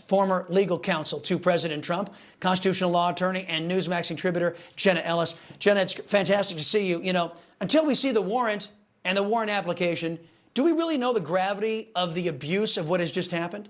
former legal counsel to President Trump, constitutional law attorney and Newsmax contributor Jenna Ellis. Jenna, it's fantastic to see you. You know, until we see the warrant and the warrant application, do we really know the gravity of the abuse of what has just happened?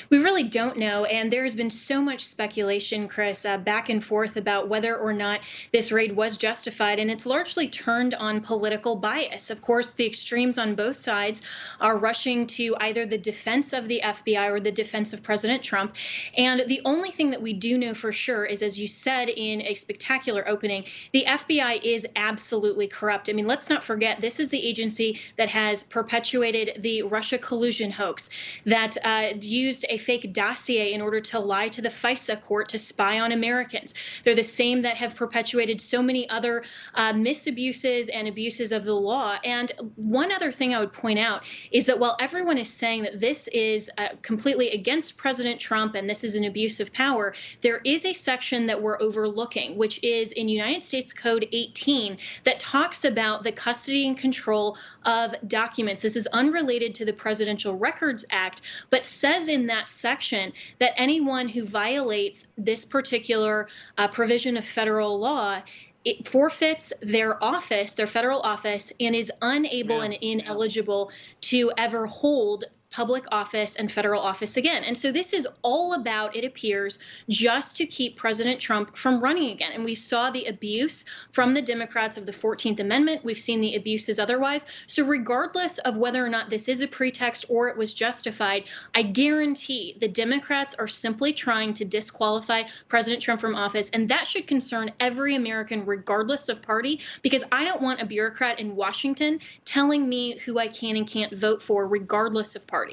We really don't know, and there has been so much speculation, Chris, back and forth about whether or not this raid was justified, and it's largely turned on political bias. Of course, the extremes on both sides are rushing to either the defense of the FBI or the defense of President Trump, and the only thing that we do know for sure is, as you said in a spectacular opening, the FBI is absolutely corrupt. I mean, let's not forget, this is the agency that has perpetuated the Russia collusion hoax, that used a fake dossier in order to lie to the FISA court to spy on Americans. They're the same that have perpetuated so many other misabuses and abuses of the law. And one other thing I would point out is that while everyone is saying that this is completely against President Trump and this is an abuse of power, there is a section that we're overlooking, which is in United States Code 18 that talks about the custody and control of documents. This is unrelated to the Presidential Records Act, but says in that section that anyone who violates this particular provision of federal law, it forfeits their office, their federal office, and is unable and ineligible to ever hold public office and federal office again. And so this is all about, it appears, just to keep President Trump from running again. And we saw the abuse from the Democrats of the 14th Amendment. We've seen the abuses otherwise. So regardless of whether or not this is a pretext or it was justified, I guarantee the Democrats are simply trying to disqualify President Trump from office. And that should concern every American, regardless of party, because I don't want a bureaucrat in Washington telling me who I can and can't vote for, regardless of party.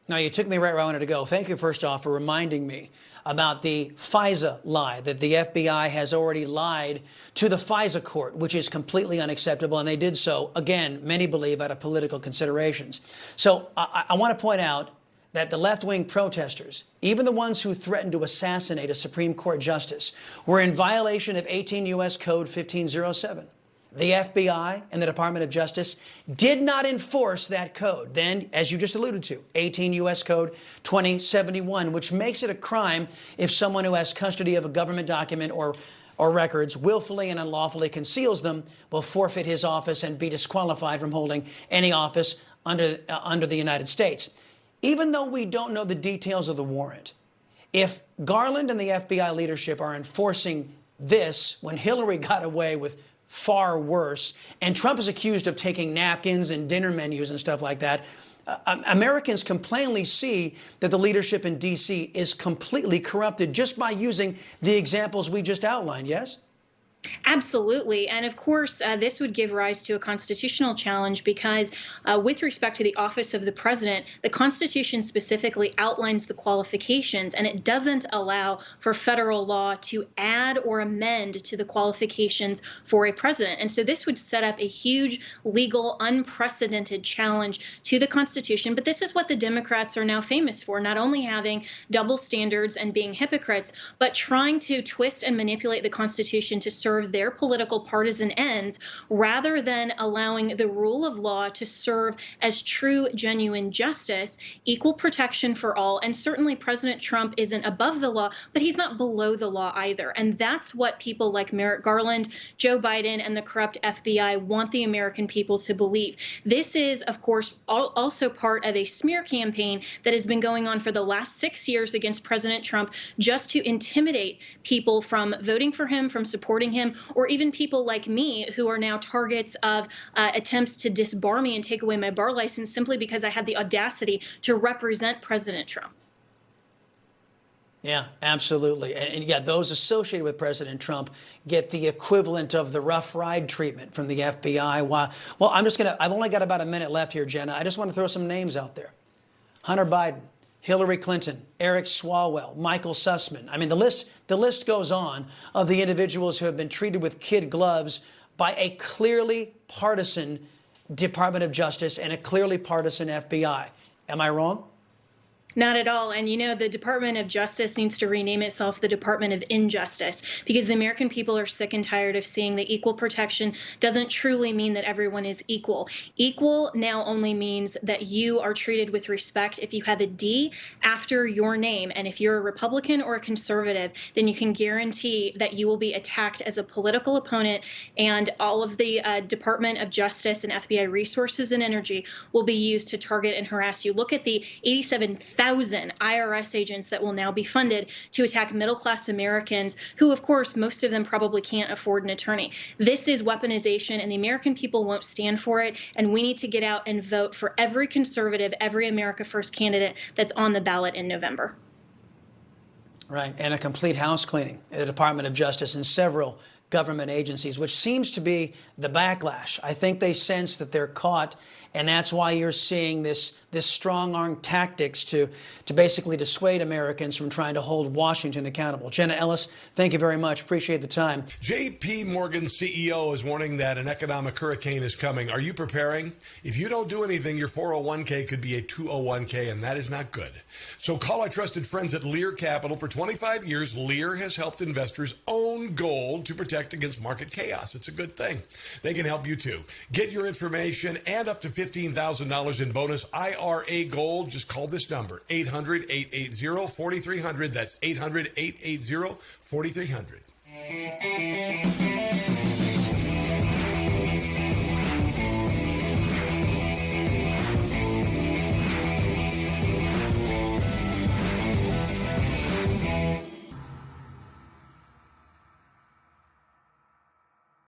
Now, you took me right where I wanted to go. Thank you, first off, for reminding me about the FISA lie, that the FBI has already lied to the FISA court, which is completely unacceptable. And they did so, again, many believe, out of political considerations. So I want to point out that the left-wing protesters, even the ones who threatened to assassinate a Supreme Court justice, were in violation of 18 U.S. Code 1507. The FBI and the Department of Justice did not enforce that code. Then, as you just alluded to, 18 U.S. Code 2071, which makes it a crime if someone who has custody of a government document or records willfully and unlawfully conceals them will forfeit his office and be disqualified from holding any office under the United States. Even though we don't know the details of the warrant, if Garland and the FBI leadership are enforcing this when Hillary got away with far worse, and Trump is accused of taking napkins and dinner menus and stuff like that, Americans can plainly see that the leadership in D.C. is completely corrupted just by using the examples we just outlined, yes? Absolutely. And of course, this would give rise to a constitutional challenge because with respect to the office of the president, the Constitution specifically outlines the qualifications, and it doesn't allow for federal law to add or amend to the qualifications for a president. And so this would set up a huge legal, unprecedented challenge to the Constitution. But this is what the Democrats are now famous for, not only having double standards and being hypocrites, but trying to twist and manipulate the Constitution to serve their political partisan ends rather than allowing the rule of law to serve as true, genuine justice, equal protection for all. And certainly President Trump isn't above the law, but he's not below the law either. And that's what people like Merrick Garland, Joe Biden, and the corrupt FBI want the American people to believe. This is, of course, also part of a smear campaign that has been going on for the last 6 years against President Trump just to intimidate people from voting for him, from supporting him, or even people like me who are now targets of attempts to disbar me and take away my bar license simply because I had the audacity to represent President Trump. Yeah, absolutely. And yeah, those associated with President Trump get the equivalent of the rough ride treatment from the FBI. Well, I've only got about a minute left here, Jenna. I just want to throw some names out there. Hunter Biden, Hillary Clinton, Eric Swalwell, Michael Sussman. I mean, the list goes on of the individuals who have been treated with kid gloves by a clearly partisan Department of Justice and a clearly partisan FBI. Am I wrong? Not at all. And the Department of Justice needs to rename itself the Department of Injustice, because the American people are sick and tired of seeing that equal protection doesn't truly mean that everyone is equal. Equal now only means that you are treated with respect if you have a D after your name. And if you're a Republican or a conservative, then you can guarantee that you will be attacked as a political opponent, and all of the Department of Justice and FBI resources and energy will be used to target and harass you. Look at the 87,000 IRS agents that will now be funded to attack middle-class Americans who, of course, most of them probably can't afford an attorney. This is weaponization, and the American people won't stand for it, and we need to get out and vote for every conservative, every America First candidate that's on the ballot in November. Right, and a complete house cleaning at the Department of Justice and several government agencies, which seems to be the backlash. I think they sense that they're caught, and that's why you're seeing this strong-arm tactics to basically dissuade Americans from trying to hold Washington accountable. Jenna Ellis, thank you very much. Appreciate the time. J.P. Morgan's CEO is warning that an economic hurricane is coming. Are you preparing? If you don't do anything, your 401k could be a 201k, and that is not good. So call our trusted friends at Lear Capital. For 25 years, Lear has helped investors own gold to protect against market chaos. It's a good thing. They can help you too. Get your information and up to $15,000 in bonus IRA gold. Just call this number, 800-880-4300. That's 800-880-4300.